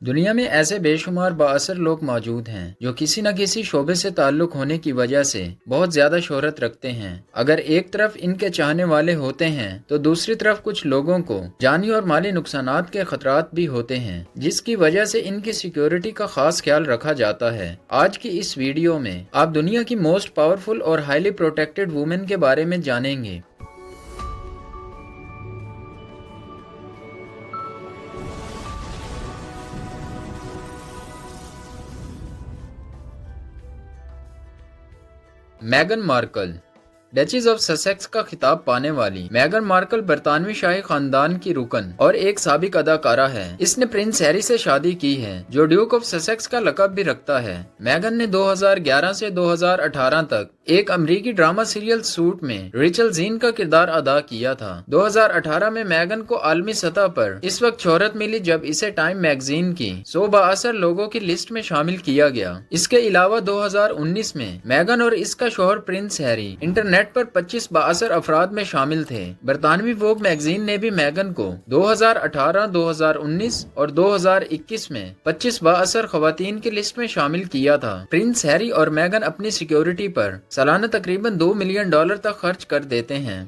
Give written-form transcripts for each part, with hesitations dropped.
دنیا میں ایسے بے شمار بااثر لوگ موجود ہیں جو کسی نہ کسی شعبے سے تعلق ہونے کی وجہ سے بہت زیادہ شہرت رکھتے ہیں۔ اگر ایک طرف ان کے چاہنے والے ہوتے ہیں تو دوسری طرف کچھ لوگوں کو جانی اور مالی نقصانات کے خطرات بھی ہوتے ہیں، جس کی وجہ سے ان کی سیکیورٹی کا خاص خیال رکھا جاتا ہے۔ آج کی اس ویڈیو میں آپ دنیا کی موسٹ پاورفل اور ہائیلی پروٹیکٹڈ وومن کے بارے میں جانیں گے۔ میگن مارکل ڈچز آف سسیکس کا خطاب پانے والی میگن مارکل برطانوی شاہی خاندان کی رکن اور ایک سابق اداکارہ ہے۔ اس نے پرنس ہیری سے شادی کی ہے جو ڈیوک آف سسیکس کا لقب بھی رکھتا ہے۔ میگن نے 2011 سے 2018 تک ایک امریکی ڈرامہ سیریل سوٹ میں ریچل زین کا کردار ادا کیا تھا۔ 2018 میں میگن کو عالمی سطح پر اس وقت شہرت ملی جب اسے ٹائم میگزین کی 100 بااثر لوگوں کی لسٹ میں شامل کیا گیا۔ اس کے علاوہ 2019 میں میگن اور اس کا شوہر پرنس ہیری انٹرنیٹ پر 25 بااثر افراد میں شامل تھے۔ برطانوی ووگ میگزین نے بھی میگن کو 2018، 2019 اور 2021 میں 25 بااثر خواتین کی لسٹ میں شامل کیا تھا۔ پرنس ہیری اور میگن اپنی سیکیورٹی پر سالانہ تقریباً $2 ملین تک خرچ کر دیتے ہیں۔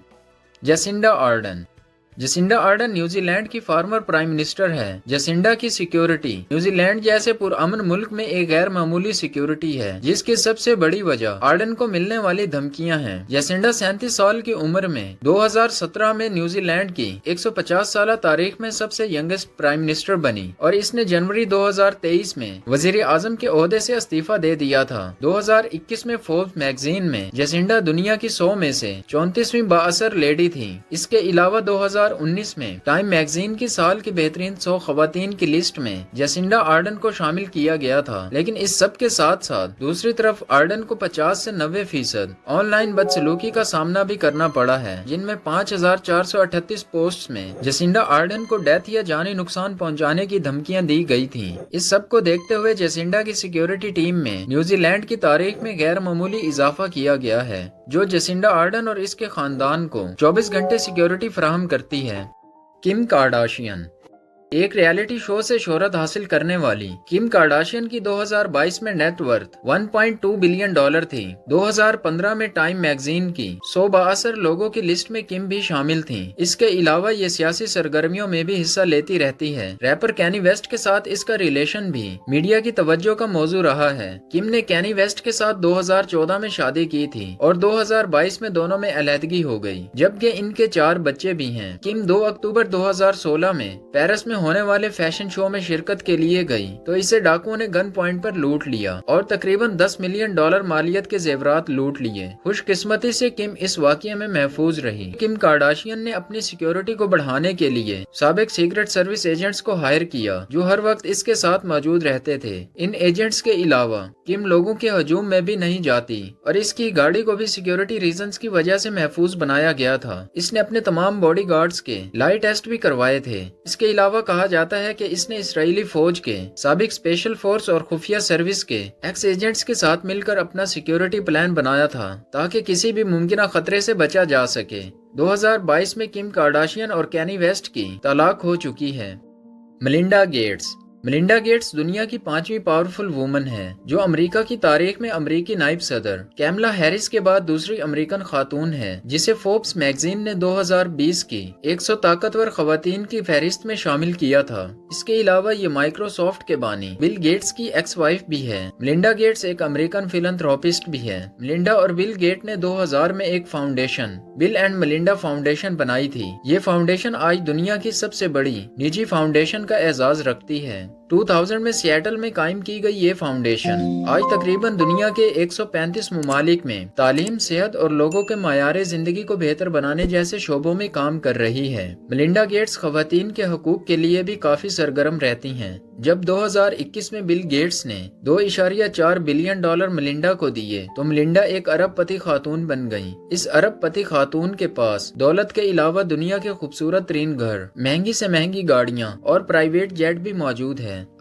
جیسنڈا آرڈن نیوزی لینڈ کی فارمر پرائم منسٹر ہے۔ جیسنڈا کی سیکیورٹی نیوزی لینڈ جیسے پرامن ملک میں ایک غیر معمولی سیکیورٹی ہے، جس کی سب سے بڑی وجہ آرڈن کو ملنے والی دھمکیاں ہیں۔ جیسنڈا 37 سال کی عمر میں 2017 میں نیوزی لینڈ کی 150 سالہ تاریخ میں سب سے ینگسٹ پرائم منسٹر بنی اور اس نے جنوری 2023 میں وزیر اعظم کے عہدے سے استعفیٰ دے دیا تھا۔ 2021 میں فوربس میگزین میں جیسنڈا دنیا کی 100 میں سے 34ویں بااثر لیڈی تھی۔ اس کے علاوہ 2019 میں ٹائم میگزین کی سال کی بہترین 100 خواتین کی لسٹ میں جیسنڈا آرڈن کو شامل کیا گیا تھا۔ لیکن اس سب کے ساتھ ساتھ دوسری طرف آرڈن کو 50 سے 90% آن لائن بدسلوکی کا سامنا بھی کرنا پڑا ہے، جن میں 5438 پوسٹس میں جیسنڈا آرڈن کو ڈیتھ یا جانی نقصان پہنچانے کی دھمکیاں دی گئی تھیں۔ اس سب کو دیکھتے ہوئے جیسنڈا کی سیکیورٹی ٹیم میں نیوزی لینڈ کی تاریخ میں غیر معمولی اضافہ کیا گیا ہے، جو جیسنڈا آرڈن اور اس کے خاندان کو 24 گھنٹے سیکیورٹی فراہم کرتی ہے۔ کم کارڈاشین ایک ریالٹی شو سے شہرت حاصل کرنے والی کم کارڈاشین کی 2022 میں نیٹ ورتھ $1.2 بلین تھی۔ 2015 میں ٹائم میگزین کی 100 بااثر لوگوں کی لسٹ میں کم بھی شامل تھیں۔ اس کے علاوہ یہ سیاسی سرگرمیوں میں بھی حصہ لیتی رہتی ہے۔ ریپر کینی ویسٹ کے ساتھ اس کا ریلیشن بھی میڈیا کی توجہ کا موضوع رہا ہے۔ کم نے کینی ویسٹ کے ساتھ 2014 میں شادی کی تھی اور 2022 میں دونوں میں علیحدگی ہو گئی، جبکہ ان کے 4 بچے بھی ہیں۔ کم 2 اکتوبر 2016 میں پیرس میں ہونے والے فیشن شو میں شرکت کے لیے گئی تو اسے ڈاکوؤں نے گن پوائنٹ پر لوٹ لیا اور تقریباً $10 ملین مالیت کے زیورات لوٹ لیے۔ خوش قسمتی سے کم اس واقعے میں محفوظ رہی۔ کم کارڈاشین نے اپنی سیکیورٹی کو بڑھانے کے لیے سابق سیکرٹ سروس ایجنٹس کو ہائر کیا جو ہر وقت اس کے ساتھ موجود رہتے تھے۔ ان ایجنٹس کے علاوہ کم لوگوں کے ہجوم میں بھی نہیں جاتی اور اس کی گاڑی کو بھی سیکیورٹی ریزنز کی وجہ سے محفوظ بنایا گیا تھا۔ اس نے اپنے تمام باڈی گارڈز کے لائی ٹیسٹ بھی کروائے تھے۔ اس کے علاوہ کہا جاتا ہے کہ اس نے اسرائیلی فوج کے سابق اسپیشل فورس اور خفیہ سروس کے ایکس ایجنٹس کے ساتھ مل کر اپنا سیکیورٹی پلان بنایا تھا تاکہ کسی بھی ممکنہ خطرے سے بچا جا سکے۔ 2022 میں کم کارڈاشین اور کینی ویسٹ کی طلاق ہو چکی ہے۔ ملنڈا گیٹس دنیا کی 5ویں پاورفل وومن ہے جو امریکہ کی تاریخ میں امریکی نائب صدر کیملا ہیرس کے بعد دوسری امریکن خاتون ہے، جسے فوربس میگزین نے 2020 کی 100 طاقتور خواتین کی فہرست میں شامل کیا تھا۔ اس کے علاوہ یہ مائکروسافٹ کے بانی بل گیٹس کی ایکس وائف بھی ہے۔ ملنڈا گیٹس ایک امریکن فلنتھراپسٹ بھی ہے۔ ملنڈا اور بل گیٹ نے 2000 میں ایک foundation bill and Melinda foundation بنائی تھی۔ یہ فاؤنڈیشن آج دنیا کی سب سے بڑی نجی فاؤنڈیشن کا اعزاز رکھتی ہے۔ 2000 میں سیاٹل میں قائم کی گئی یہ فاؤنڈیشن آج تقریباً دنیا کے 135 ممالک میں تعلیم، صحت اور لوگوں کے معیار زندگی کو بہتر بنانے جیسے شعبوں میں کام کر رہی ہے۔ ملنڈا گیٹس خواتین کے حقوق کے لیے بھی کافی سرگرم رہتی ہیں۔ جب 2021 میں بل گیٹس نے $2.4 بلین ملنڈا کو دیے تو ملنڈا ایک ارب پتی خاتون بن گئی۔ اس ارب پتی خاتون کے پاس دولت کے علاوہ دنیا کے خوبصورت ترین گھر، مہنگی سے مہنگی گاڑیاں اور پرائیویٹ جیٹ بھی موجود ہے۔